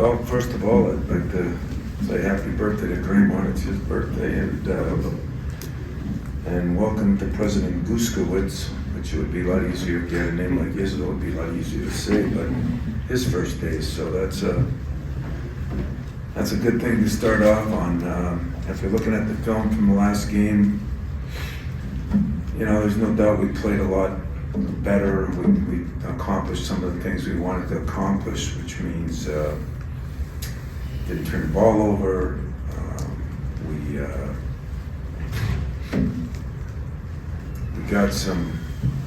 Well, first of all, I'd like to say happy birthday to Draymond. It's his birthday, and welcome to President Guskowitz, which would be a lot easier if you had a name like Izzo. It would be a lot easier to say, but his first day. So that's a good thing to start off on. If you're looking at the film from the last game, you know, there's no doubt we played a lot better. We accomplished some of the things we wanted to accomplish, which means didn't turn the ball over. We got some,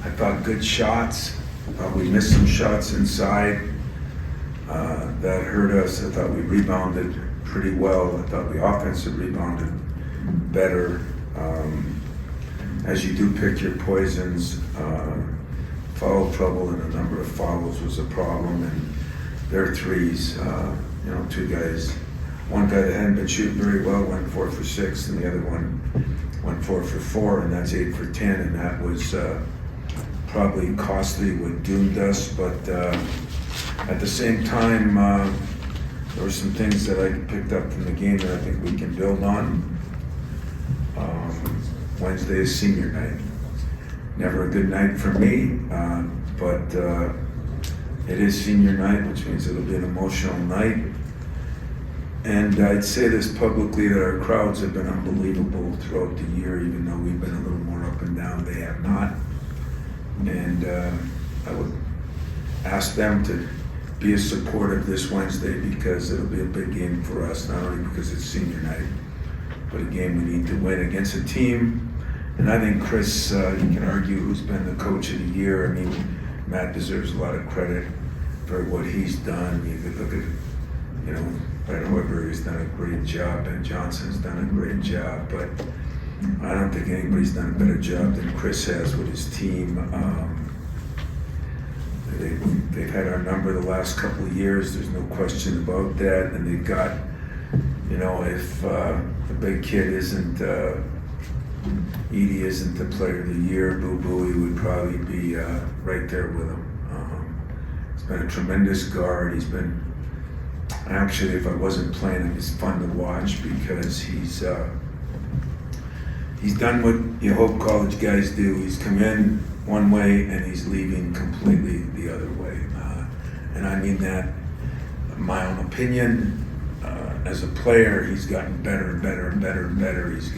I thought, good shots. We missed some shots inside that hurt us. I thought we rebounded pretty well. I thought we offensively rebounded better. As you do pick your poisons, foul trouble and a number of fouls was a problem, and their threes, you know, two guys, one guy that hadn't been shooting very well went 4 for 6, and the other one went 4 for 4, and that's 8 for 10, and that was probably costly, what doomed us, but at the same time, there were some things that I picked up from the game that I think we can build on. Wednesday is senior night. Never a good night for me, but it is senior night, which means it'll be an emotional night. And I'd say this publicly, that our crowds have been unbelievable throughout the year, even though we've been a little more up and down, they have not. And I would ask them to be as supportive this Wednesday, because it'll be a big game for us, not only because it's senior night, but a game we need to win against a team. And I think Chris, you can argue who's been the coach of the year. I mean, Matt deserves a lot of credit for what he's done. You could look at, you know, Brett Hoiberg has done a great job, Ben Johnson's done a great job, but I don't think anybody's done a better job than Chris has with his team. They've had our number the last couple of years, there's no question about that, and they've got, you know, if the big kid isn't, Edie isn't the player of the year, Boo Booey would probably be right there with him. He's been a tremendous guard. He's been, actually, if I wasn't playing him, he's fun to watch, because he's done what you hope college guys do. He's come in one way and he's leaving completely the other way. And I mean that, my own opinion. As a player, he's gotten better and better and better and better. He's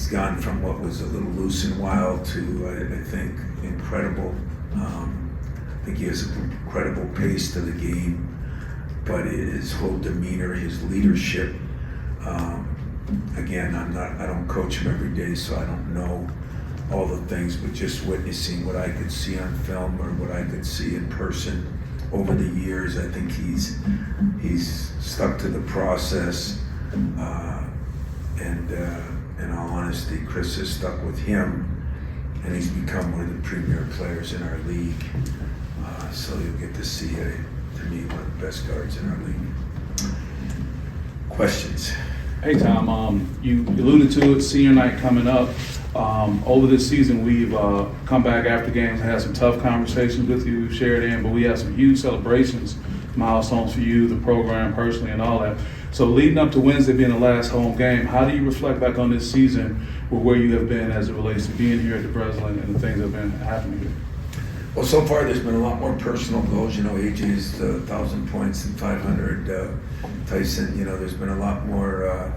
gone from what was a little loose and wild to, I think, incredible. I think he has an incredible pace to the game, but his whole demeanor, his leadership. Again, I don't coach him every day, so I don't know all the things, but just witnessing what I could see on film or what I could see in person over the years, I think he's stuck to the process. And in all honesty, Chris has stuck with him, and he's become one of the premier players in our league. So you'll get to see, to me, one of the best guards in our league. Questions? Hey Tom, you alluded to it, senior night coming up. Over this season, we've come back after games and had some tough conversations with you, we've shared in, but we had some huge celebrations, milestones for you, the program personally, and all that. So leading up to Wednesday being the last home game, how do you reflect back on this season with where you have been as it relates to being here at the Breslin and the things that have been happening here? Well, so far there's been a lot more personal goals. You know, AJ's 1,000 points and 500. Tyson, you know, there's been a lot more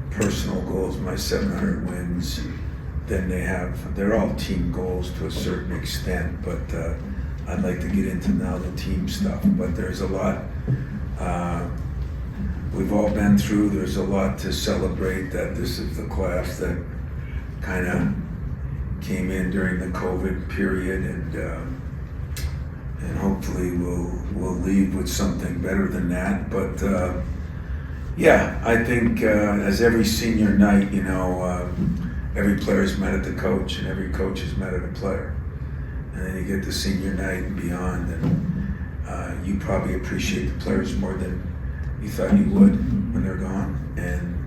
personal goals. My 700 wins than they have. They're all team goals to a certain extent, but I'd like to get into now the team stuff. But there's a lot we've all been through. There's a lot to celebrate. That this is the class that kind of came in during the COVID period, and hopefully we'll leave with something better than that. But yeah, I think as every senior night, you know, every player's met at the coach, and every coach has met at a player, and then you get to senior night and beyond, and you probably appreciate the players more than you thought you would when they're gone, and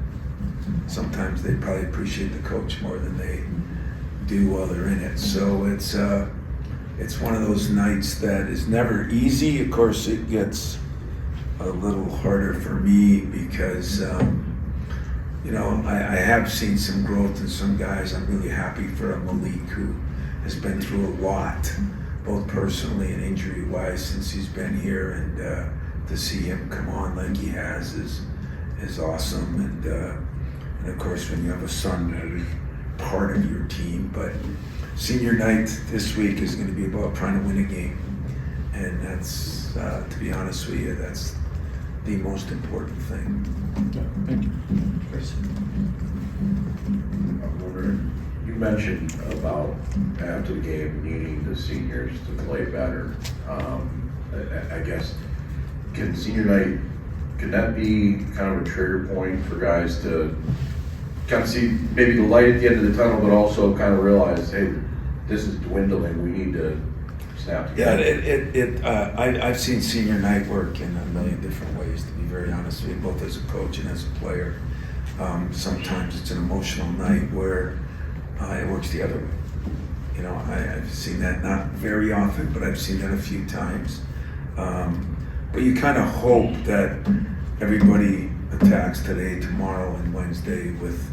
sometimes they probably appreciate the coach more than they do while they're in it. So it's one of those nights that is never easy. Of course, it gets a little harder for me because, I have seen some growth in some guys. I'm really happy for Malik, who has been through a lot, both personally and injury-wise, since he's been here, and to see him come on like he has is awesome. And of course, when you have a son that is part of your team. But senior night this week is going to be about trying to win a game, and that's, to be honest with you, that's the most important thing. Thank you. Chris? I'm wondering, you mentioned about after the game needing the seniors to play better. I guess, can senior night, can that be kind of a trigger point for guys to kind of see maybe the light at the end of the tunnel, but also kind of realize, hey, this is dwindling, we need to snap together? Yeah, I've seen senior night work in a million different ways, to be very honest with you, both as a coach and as a player. Sometimes it's an emotional night where it works the other way. I've seen that not very often, but I've seen that a few times. But you kind of hope that everybody attacks today, tomorrow, and Wednesday with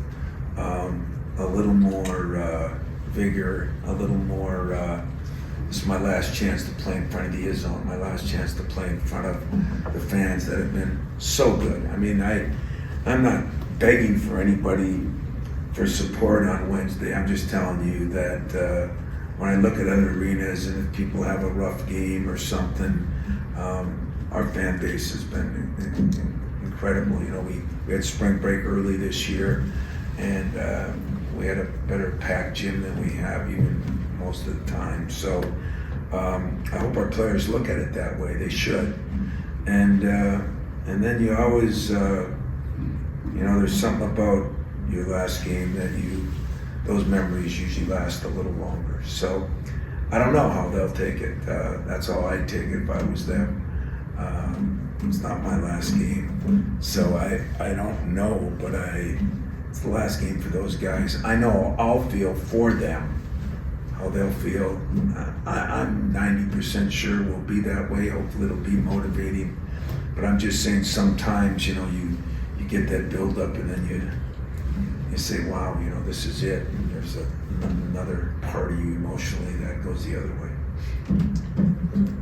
a little more vigor, a little more, this is my last chance to play in front of the Izzo, my last chance to play in front of the fans that have been so good. I mean, I'm not begging for anybody for support on Wednesday. I'm just telling you that when I look at other arenas and if people have a rough game or something, our fan base has been incredible. We had spring break early this year, and we had a better packed gym than we have even most of the time. So I hope our players look at it that way. They should. And then you always, there's something about your last game that those memories usually last a little longer. So I don't know how they'll take it. That's all I'd take it if I was them. It's not my last game, so I don't know, but it's the last game for those guys. I know I'll feel for them, how they'll feel. I'm 90% sure we'll be that way. Hopefully it'll be motivating, but I'm just saying sometimes, you get that build up and then you say, wow, this is it. And there's another part of you emotionally that goes the other way.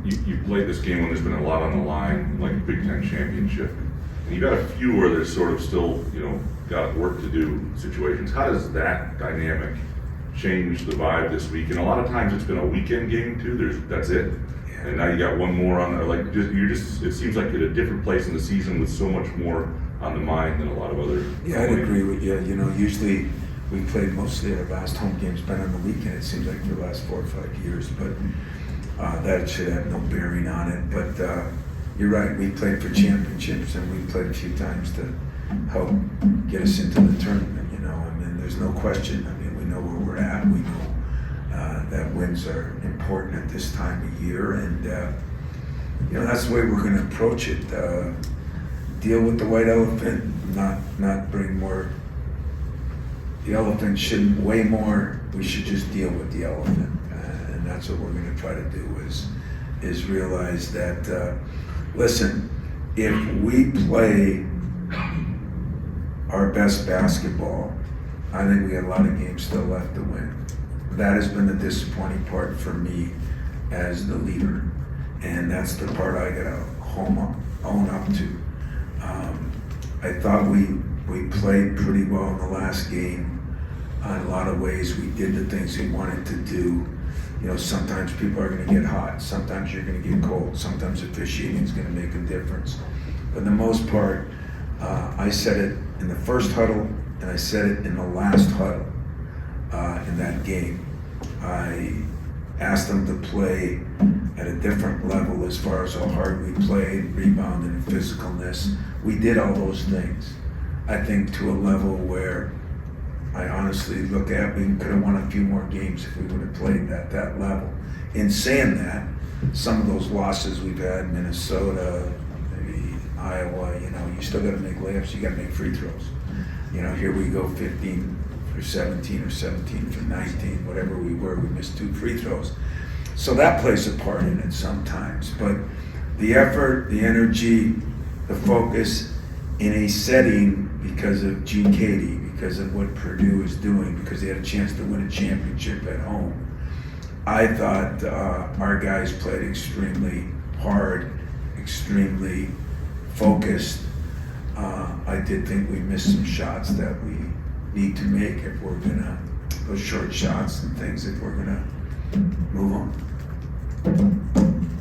You played this game when there's been a lot on the line, like a Big Ten championship. And you got a few where there's sort of still, got work to do situations. How does that dynamic change the vibe this week? And a lot of times it's been a weekend game too. That's it. Yeah. And now you got one more on there. It seems like you're at a different place in the season with so much more on the mind than a lot of other. Yeah, I'd agree with you. Usually we played mostly our last home games been on the weekend. It seems like for the last 4 or 5 years, but that should have no bearing on it. But you're right. We played for championships, and we played a few times to help get us into the tournament. There's no question. We know where we're at. We know that wins are important at this time of year, and that's the way we're going to approach it. Deal with the white elephant, not bring more. The elephant shouldn't weigh more. We should just deal with the elephant, and that's what we're going to try to do is realize that. Listen, if we play our best basketball, I think we have a lot of games still left to win. That has been the disappointing part for me as the leader, and that's the part I got to own up to. I thought we played pretty well in the last game. In a lot of ways, we did the things we wanted to do. Sometimes people are going to get hot. Sometimes you're going to get cold. Sometimes officiating is going to make a difference. But for the most part, I said it in the first huddle, and I said it in the last huddle in that game. I asked them to play at a different level as far as how hard we played, rebounding and physicalness. We did all those things. I think to a level where I honestly look at, we could have won a few more games if we would have played at that level. In saying that, some of those losses we've had, Minnesota, maybe Iowa, you still got to make layups, you got to make free throws. Here we go 15 for 17 or 17 for 19, whatever we were, we missed 2 free throws. So that plays a part in it sometimes. But the effort, the energy, the focus in a setting because of Gene Cady, because of what Purdue is doing, because they had a chance to win a championship at home. I thought our guys played extremely hard, extremely focused. I did think we missed some shots that we need to make if we're gonna, those short shots and things, if we're gonna move on.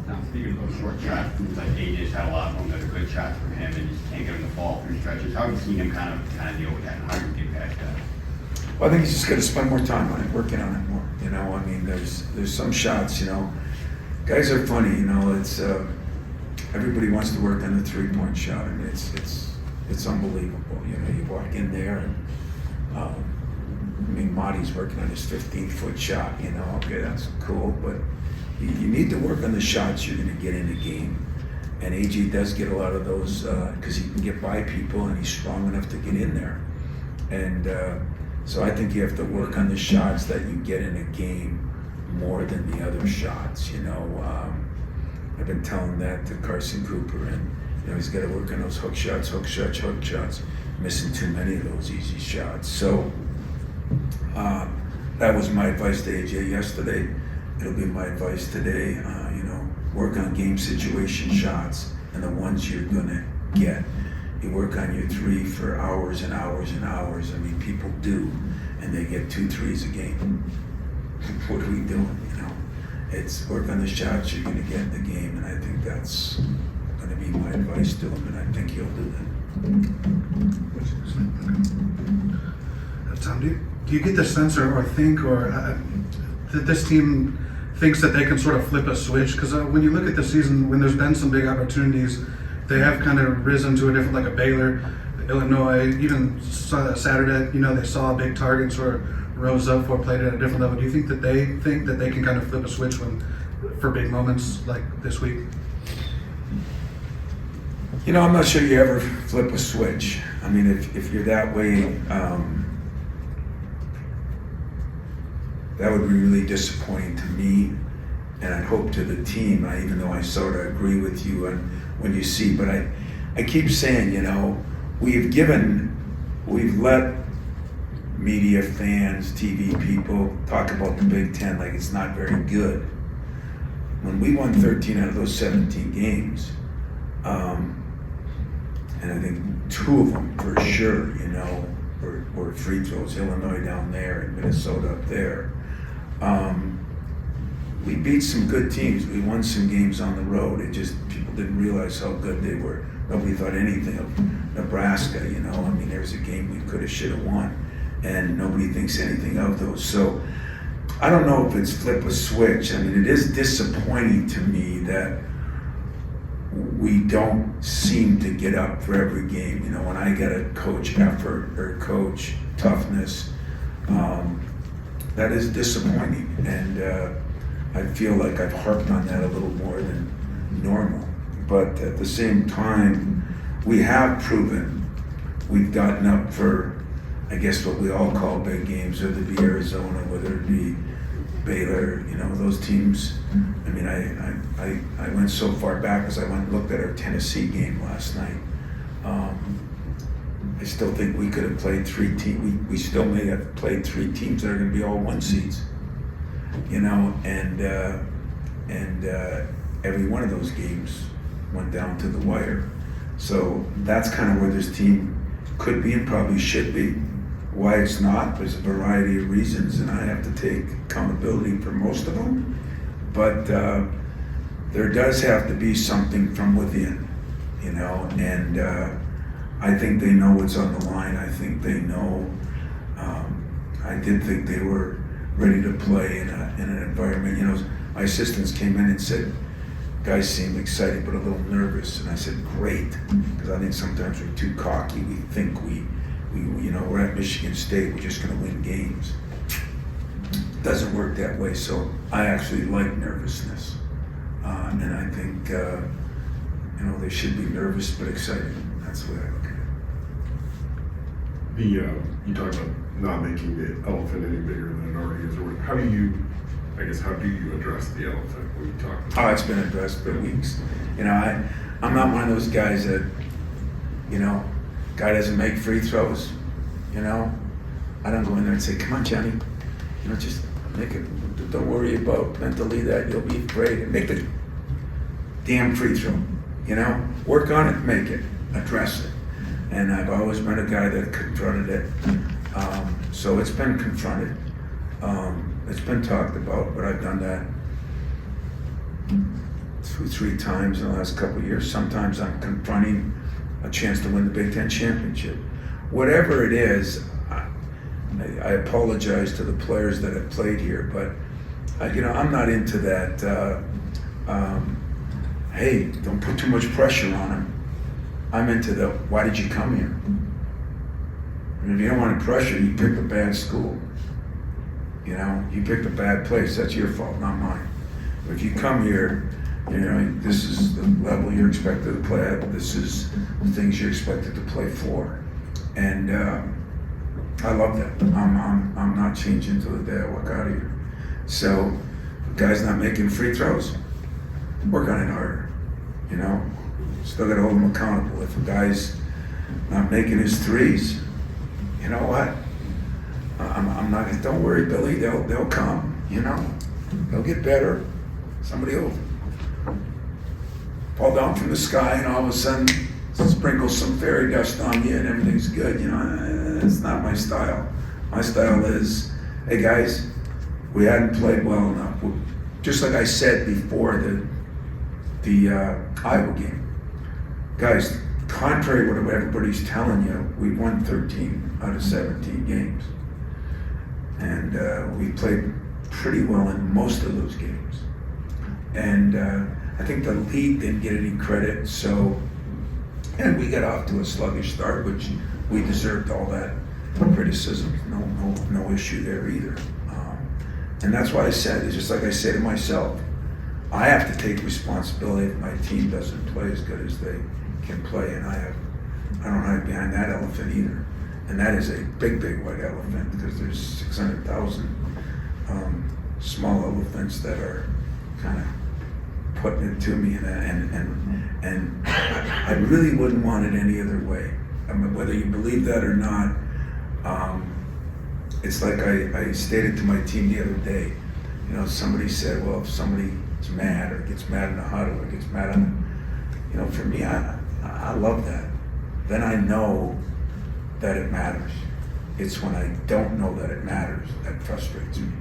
Now, speaking of those short shots, it seems like AJ just had a lot of them that are good shots for him, and you just can't get him to fall through stretches. How have you seen him kind of deal with that, and how do you get past that? Well, I think he's just got to spend more time on it, working on it more. You know, I mean, there's some shots. You know, guys are funny. You know, it's everybody wants to work on the 3-point shot, and it's unbelievable. You know, you walk in there, and I mean, Marty's working on his 15-foot shot. You know, okay, that's cool, but you need to work on the shots you're going to get in the game. And AJ does get a lot of those because he can get by people, and he's strong enough to get in there. And so I think you have to work on the shots that you get in a game more than the other shots. You know, I've been telling that to Carson Cooper, and you know, he's got to work on those hook shots, missing too many of those easy shots. So that was my advice to AJ yesterday. It'll be my advice today. You know, work on game situation shots and the ones you're gonna get. You work on your 3 for hours and hours and hours. I mean, people do, and they get 2 threes a game. What are we doing? You know, it's work on the shots you're gonna get in the game, and I think that's gonna be my advice to him, and I think he'll do that. Tom, do you get the sense or think that this team thinks that they can sort of flip a switch? Because when you look at the season, when there's been some big opportunities, they have kind of risen to a different, like a Baylor, Illinois, even Saturday, you know, they saw a big target and sort of rose up for, played at a different level. Do you think that they can kind of flip a switch for big moments like this week? You know, I'm not sure you ever flip a switch. I mean, if you're that way, that would be really disappointing to me, and I hope to the team, even though I sort of agree with you on when you see, but I keep saying, you know, we've let media, fans, TV people talk about the Big Ten like it's not very good. When we won 13 out of those 17 games, and I think 2 of them for sure, you know, were free throws, Illinois down there and Minnesota up there. We beat some good teams. We won some games on the road. It just, people didn't realize how good they were. Nobody thought anything of Nebraska, you know. I mean, there was a game we could have, should have won, and nobody thinks anything of those. So I don't know if it's flip a switch. I mean, it is disappointing to me that we don't seem to get up for every game. You know, when I get a coach effort or coach toughness, that is disappointing. And I feel like I've harped on that a little more than normal. But at the same time, we have proven we've gotten up for, I guess, what we all call big games, whether it be Arizona, whether it be Baylor, you know, those teams. I mean, I went so far back as I went and looked at our Tennessee game last night. I still think we could have played 3 teams. We still may have played 3 teams that are going to be all 1 seeds. You know, and every one of those games went down to the wire. So that's kind of where this team could be and probably should be. Why it's not, there's a variety of reasons, and I have to take accountability for most of them. But there does have to be something from within, you know, and I think they know what's on the line. I think they know. I did think they were ready to play in an environment. You know, my assistants came in and said, guys seem excited but a little nervous. And I said, great, because I think sometimes we're too cocky. We think we you know, we're at Michigan State, we're just going to win games. It doesn't work that way. So I actually like nervousness. And I think, you know, they should be nervous but excited. That's the way I look at it. You talk about not making the elephant any bigger than it already is, or how do you address the elephant when you talk about? Oh, it's been addressed for weeks. You know, I'm not one of those guys that You know, guy doesn't make free throws. You know, I don't go in there and say, "Come on, Johnny, you know, just make it. Don't worry about mentally that you'll be great and make the damn free throw. You know, work on it, make it, address it." And I've always been a guy that confronted it. So it's been confronted. It's been talked about, but I've done that 2-3 times in the last couple of years. Sometimes I'm confronting a chance to win the Big Ten championship. Whatever it is, I apologize to the players that have played here, but you know, I'm not into that. Hey, don't put too much pressure on him. I'm into the, why did you come here? And if you don't want to pressure, you picked a bad school. You know, you picked a bad place. That's your fault, not mine. But if you come here, you know, this is the level you're expected to play at. This is the things you're expected to play for. And I love that. I'm not changing till the day I walk out of here. So, if a guy's not making free throws, work on it harder. You know, still got to hold him accountable. If a guy's not making his threes, you know what? I'm not. Don't worry, Billy. They'll come. You know, they'll get better. Somebody will fall down from the sky, and all of a sudden sprinkle some fairy dust on you, and everything's good. You know, it's not my style. My style is, hey guys, we hadn't played well enough. Just like I said before the Iowa game, guys. Contrary to what everybody's telling you, we won 13 out of 17 games. And we played pretty well in most of those games. And I think the league didn't get any credit, so, and we got off to a sluggish start, which we deserved all that criticism. No issue there either. And that's why I said, it's just like I say to myself, I have to take responsibility if my team doesn't play as good as they can play, and I don't hide behind that elephant either. And that is a big white elephant, because there's 600,000 small elephants that are kind of putting it to me, and I really wouldn't want it any other way. I mean, whether you believe that or not, it's like I stated to my team the other day. You know, somebody said, well, if somebody's mad or gets mad in a huddle or gets mad on, you know, for me, I love that. Then I know that it matters. It's when I don't know that it matters that frustrates me.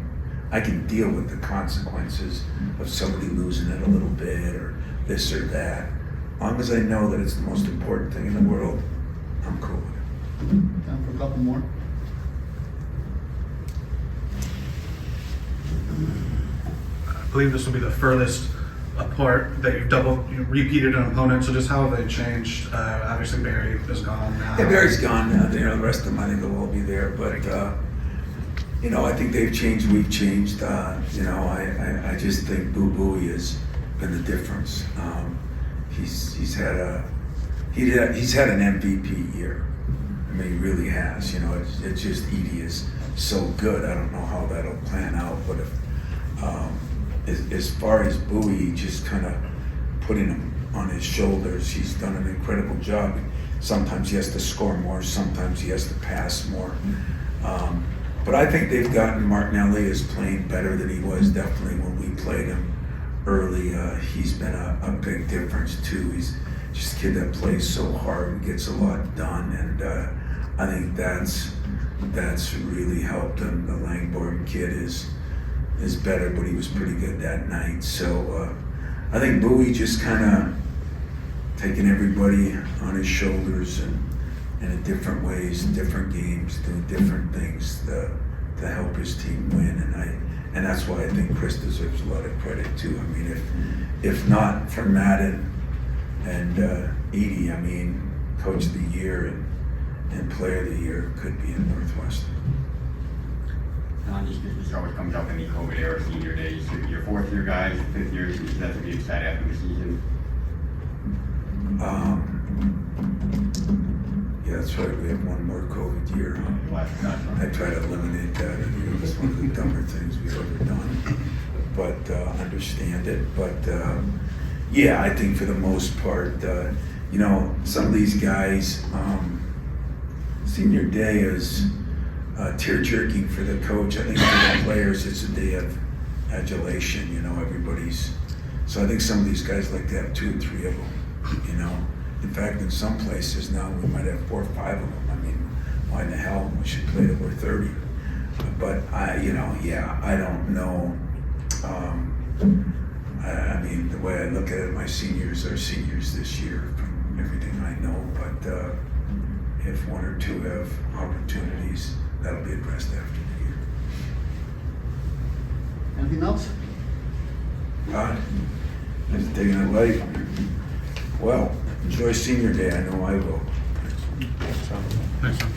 I can deal with the consequences of somebody losing it a little bit or this or that. As long as I know that it's the most important thing in the world, I'm cool with it. Time for a couple more. I believe this will be the furthest apart that you repeated an opponent. So just how have they changed? Obviously Barry is gone now. Yeah, Barry's gone. You know, the rest of them, I think they'll all be there. But you know, I think they've changed. We've changed. You know, I just think Boo Booey has been the difference. He's had an MVP year. I mean, he really has. You know, it's just Edie is so good. I don't know how that'll plan out, but if as far as Bowie, just kind of putting him on his shoulders, he's done an incredible job. Sometimes he has to score more, sometimes he has to pass more. But I think they've gotten Martinelli is playing better than he was definitely when we played him early. He's been a big difference too. He's just a kid that plays so hard and gets a lot done, and I think that's really helped him. The Langborn kid is better, but he was pretty good that night. So I think Bowie just kind of taking everybody on his shoulders and in different ways, different games, doing different things to help his team win. And that's why I think Chris deserves a lot of credit too. I mean, if not for Madden and Edie, I mean, Coach of the Year and Player of the Year could be in Northwestern. This always comes up in the COVID era, senior days. Your fourth year guys, fifth year, is that to be excited after the season? Yeah, that's right. We have one more COVID year. I try to eliminate that. You know, it's one of the dumber things we've ever done. But understand it. But yeah, I think for the most part, you know, some of these guys, senior day is tear-jerking for the coach. I think for the players, it's a day of adulation, you know, everybody's. So I think some of these guys like to have 2 or 3 of them, you know. In fact, in some places now, we might have 4 or 5 of them. I mean, why in the hell we should play till we're 30? But I don't know. I mean, the way I look at it, my seniors are seniors this year from everything I know, but if 1 or 2 have opportunities, that'll be addressed after the year. Anything else? God, just taking it light. Well, enjoy senior day, I know I will. Thanks, John.